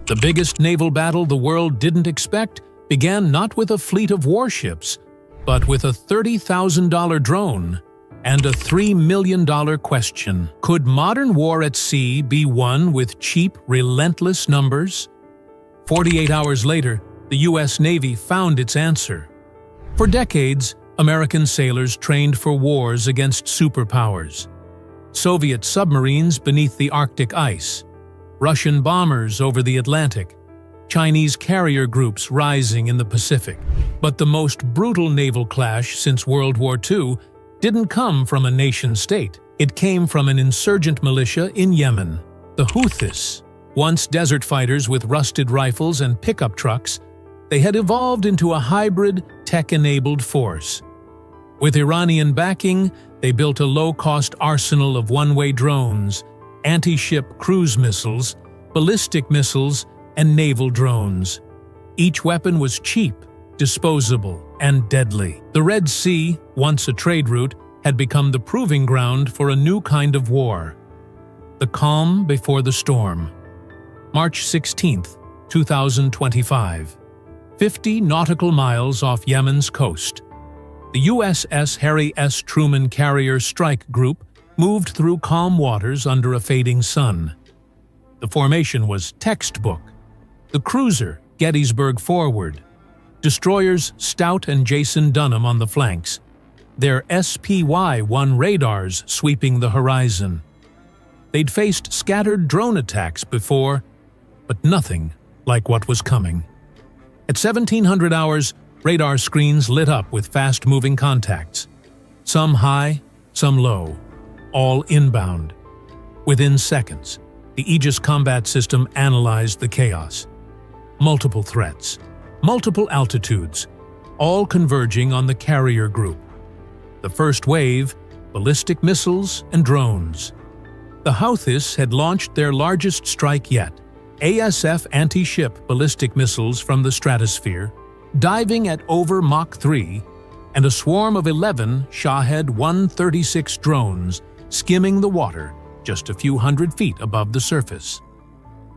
The biggest naval battle the world didn't expect began not with a fleet of warships, but with a $30,000 drone and a $3 million question. Could modern war at sea be won with cheap, relentless numbers? 48 hours later, the U.S. Navy found its answer. For decades, American sailors trained for wars against superpowers. Soviet submarines beneath the Arctic ice, Russian bombers over the Atlantic, Chinese carrier groups rising in the Pacific. But the most brutal naval clash since World War II didn't come from a nation-state. It came from an insurgent militia in Yemen, the Houthis. Once desert fighters with rusted rifles and pickup trucks, they had evolved into a hybrid, tech-enabled force. With Iranian backing, they built a low-cost arsenal of one-way drones, anti-ship cruise missiles, ballistic missiles, and naval drones. Each weapon was cheap, disposable, and deadly. The Red Sea, once a trade route, had become the proving ground for a new kind of war. The calm before the storm. March 16, 2025. 50 nautical miles off Yemen's coast. The USS Harry S. Truman Carrier Strike Group moved through calm waters under a fading sun. The formation was textbook. The cruiser, Gettysburg forward. Destroyers Stout and Jason Dunham on the flanks. Their SPY-1 radars sweeping the horizon. They'd faced scattered drone attacks before, but nothing like what was coming. At 1700 hours, radar screens lit up with fast-moving contacts. Some high, some low, all inbound. Within seconds, the Aegis combat system analyzed the chaos. Multiple threats, multiple altitudes, all converging on the carrier group. The first wave, ballistic missiles and drones. The Houthis had launched their largest strike yet, ASF anti-ship ballistic missiles from the stratosphere, diving at over Mach 3, and a swarm of 11 Shahed 136 drones skimming the water just a few hundred feet above the surface.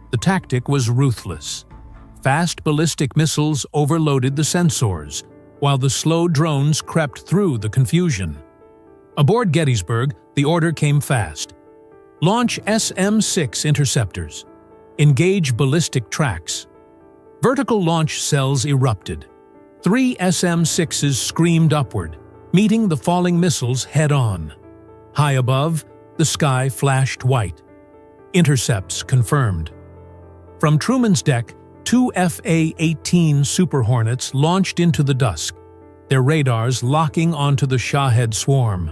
The tactic was ruthless. Fast ballistic missiles overloaded the sensors, while the slow drones crept through the confusion. Aboard Gettysburg, the order came fast. Launch SM-6 interceptors. Engage ballistic tracks. Vertical launch cells erupted. 3 SM-6s screamed upward, meeting the falling missiles head-on. High above, the sky flashed white. Intercepts confirmed. From Truman's deck, 2 FA-18 Super Hornets launched into the dusk, their radars locking onto the Shahed swarm.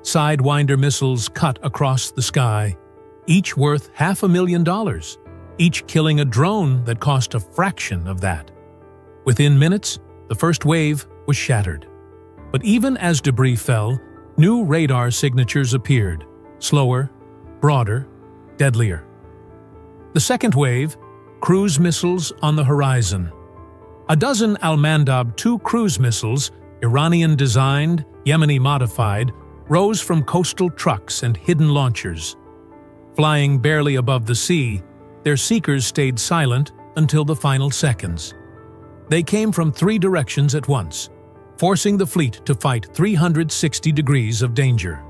Sidewinder missiles cut across the sky, each worth $500,000, each killing a drone that cost a fraction of that. Within minutes, the first wave was shattered. But even as debris fell, new radar signatures appeared, slower, broader, deadlier. The second wave, cruise missiles on the horizon. A dozen Al-Mandab 2 cruise missiles, Iranian-designed, Yemeni-modified, rose from coastal trucks and hidden launchers. Flying barely above the sea, their seekers stayed silent until the final seconds. They came from 3 directions at once, forcing the fleet to fight 360 degrees of danger.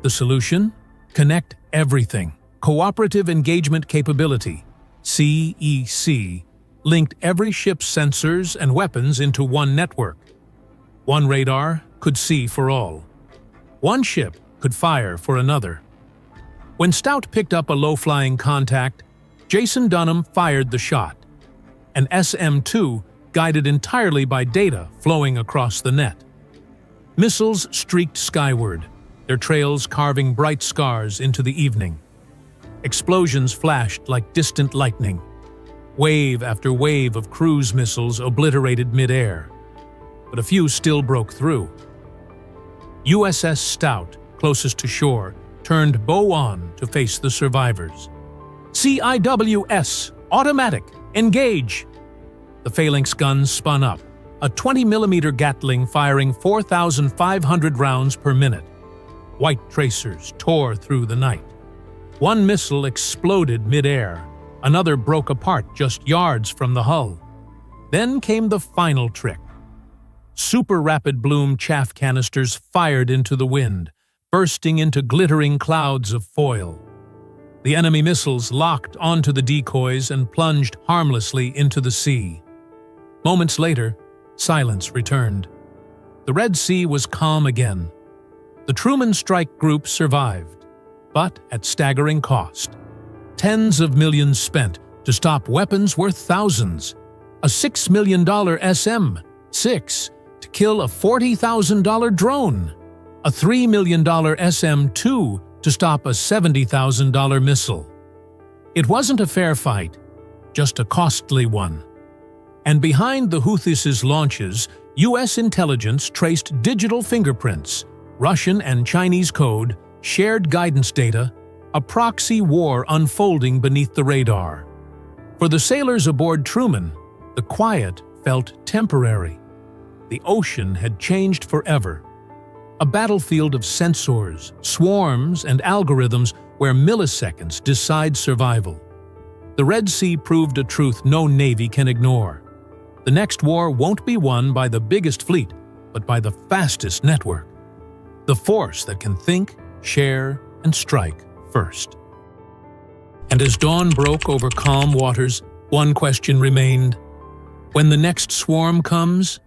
The solution? Connect everything. Cooperative Engagement Capability, CEC, linked every ship's sensors and weapons into one network. One radar could see for all. One ship could fire for another. When Stout picked up a low-flying contact, Jason Dunham fired the shot. An SM-2 guided entirely by data flowing across the net. Missiles streaked skyward, their trails carving bright scars into the evening. Explosions flashed like distant lightning. Wave after wave of cruise missiles obliterated mid-air, but a few still broke through. USS Stout, closest to shore, turned bow on to face the survivors. CIWS, automatic, engage! The phalanx guns spun up, a 20mm Gatling firing 4,500 rounds per minute. White tracers tore through the night. One missile exploded mid-air, Another broke apart just yards from the hull. Then came the final trick. Super rapid bloom chaff canisters fired into the wind, bursting into glittering clouds of foil. The enemy missiles locked onto the decoys and plunged harmlessly into the sea. Moments later, silence returned. The Red Sea was calm again. The Truman strike group survived, but at staggering cost. Tens of millions spent to stop weapons worth thousands. A $6 million SM-6 to kill a $40,000 drone. A $3 million SM-2 to stop a $70,000 missile. It wasn't a fair fight, just a costly one. And behind the Houthis' launches, U.S. intelligence traced digital fingerprints, Russian and Chinese code, shared guidance data, a proxy war unfolding beneath the radar. For the sailors aboard Truman, the quiet felt temporary. The ocean had changed forever. A battlefield of sensors, swarms, and algorithms where milliseconds decide survival. The Red Sea proved a truth no navy can ignore. The next war won't be won by the biggest fleet, but by the fastest network. The force that can think, share, and strike first. And as dawn broke over calm waters, one question remained. When the next swarm comes,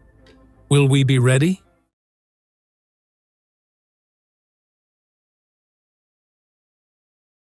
will we be ready?